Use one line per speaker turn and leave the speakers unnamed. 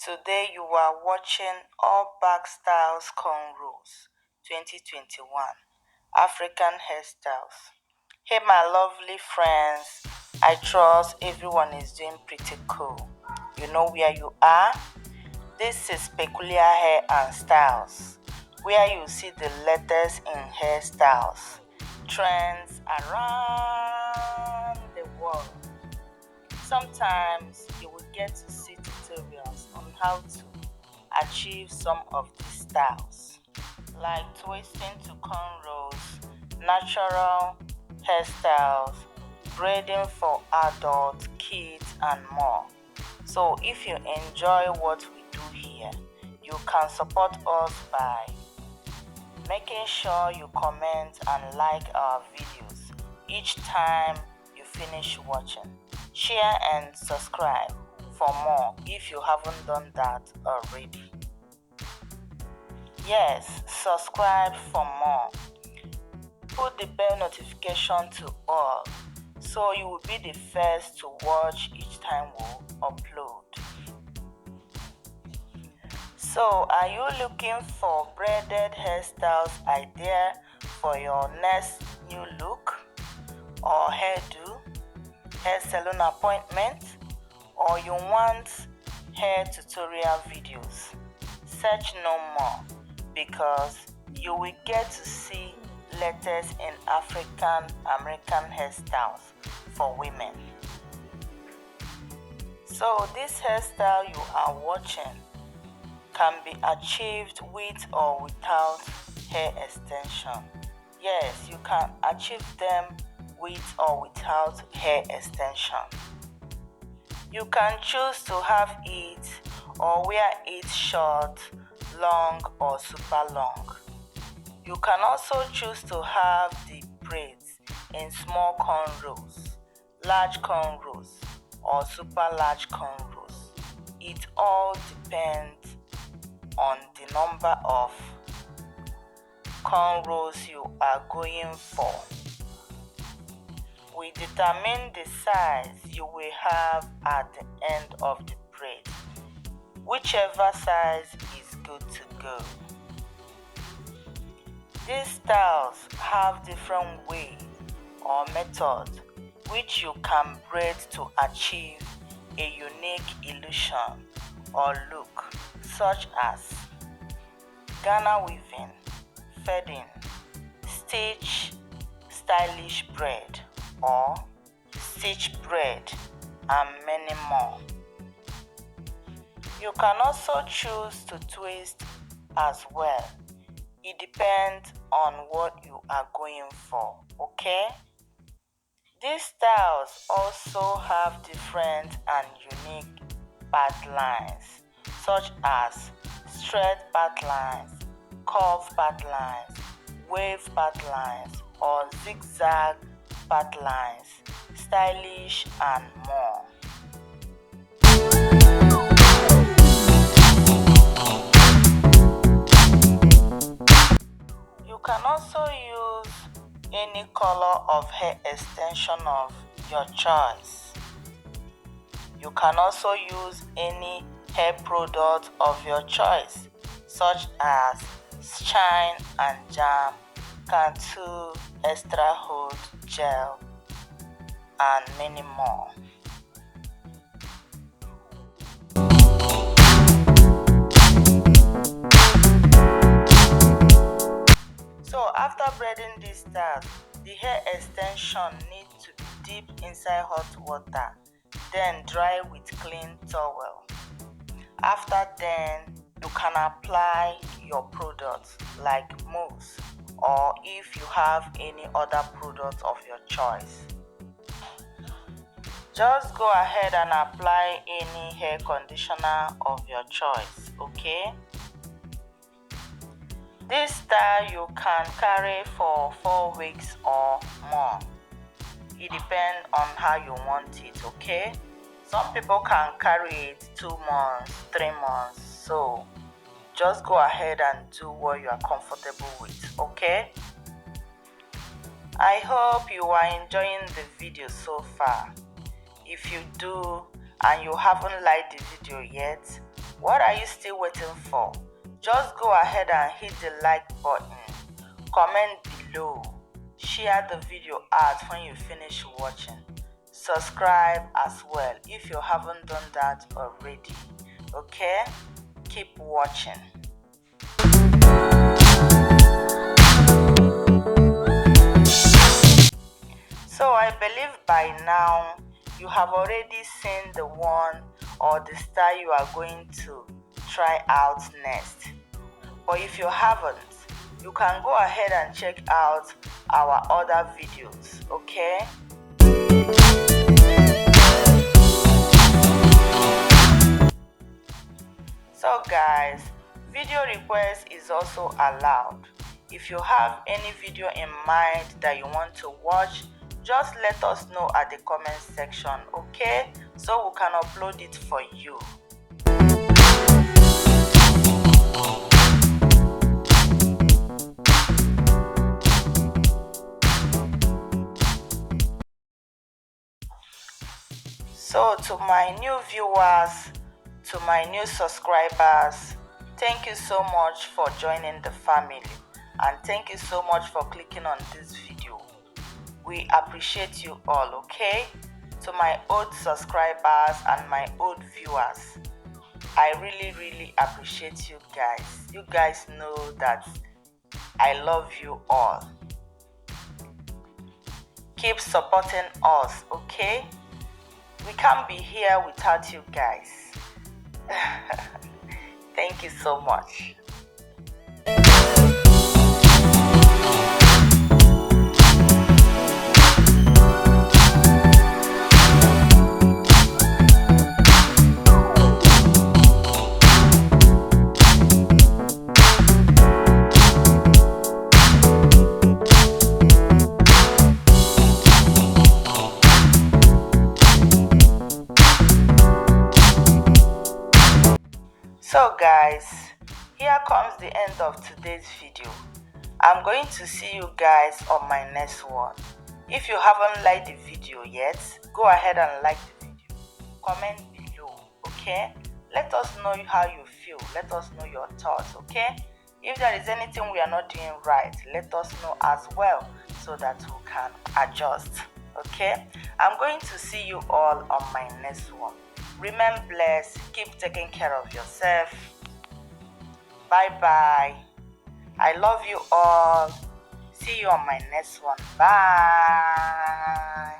Today you are watching All Back Styles Cornrows 2021 African Hairstyles. Hey my lovely friends, I trust everyone is doing pretty cool. You know where you are? This is Peculiar Hair and Styles, where you see the latest in hairstyles, trends around the world. Sometimes you will get to see tutorials on how to achieve some of these styles, like twisting to cornrows, natural hairstyles, braiding for adults, kids, and more. So, if you enjoy what we do here, you can support us by making sure you comment and like our videos each time you finish watching. Share and subscribe for more if you haven't done that already. Yes, subscribe for more. Put the bell notification to all so you will be the first to watch each time we upload. So, are you looking for braided hairstyles idea for your next new look or hairdo, hair salon appointment, or you want hair tutorial videos? Search no more because you will get to see latest in African American hairstyles for women. So this hairstyle you are watching can be achieved with or without hair extension. Yes, you can achieve them with or without hair extension. You can choose to have it or wear it short, long, or super long. You can also choose to have the braids in small cornrows, large cornrows, or super large cornrows. It all depends on the number of cornrows you are going for. We determine the size you will have at the end of the braid. Whichever size is good to go. These styles have different ways or methods which you can braid to achieve a unique illusion or look, such as Ghana weaving, fading, stitch, stylish braid, or stitch braid, and many more. You can also choose to twist as well. It depends on what you are going for, okay? These styles also have different and unique path lines, such as straight path lines, curve path lines, wave path lines, or zigzag path lines, stylish, and more. You can also use any color of hair extension of your choice. You can also use any hair product of your choice, such as shine and jam, cantu, extra hold gel, and many more. So after braiding this style, the hair extension needs to be dipped inside hot water, then dry with clean towel. After then, you can apply your products like mousse, or if you have any other product of your choice. Just go ahead and apply any hair conditioner of your choice, okay? This style you can carry for 4 weeks or more. It depends on how you want it, okay? Some people can carry it 2 months, 3 months. So just go ahead and do what you are comfortable with, okay? I hope you are enjoying the video so far. If you do and you haven't liked the video yet, What are you still waiting for? Just go ahead and hit the like button, comment below, share the video out when you finish watching, subscribe as well if you haven't done that already. Okay, keep watching. So I believe by now you have already seen the one or the style you are going to try out next. But if you haven't, you can go ahead and check out our other videos, okay? So guys, video request is also allowed. If you have any video in mind that you want to watch, just let us know at the comment section, okay? So we can upload it for you. So to my new viewers, to my new subscribers, thank you so much for joining the family, and thank you so much for clicking on this video. We appreciate you all, okay? To my old subscribers and my old viewers, I really appreciate you guys. You guys know that I love you all. Keep supporting us, okay? We can't be here without you guys. Thank you so much. So guys, here comes the end of today's video. I'm going to see you guys on my next one. If you haven't liked the video yet, go ahead and like the video. Comment below, okay? Let us know how you feel. Let us know your thoughts, okay? If there is anything we are not doing right, let us know as well so that we can adjust, okay? I'm going to see you all on my next one. Remain blessed. Keep taking care of yourself. Bye. I love you all. See you on my next one. Bye.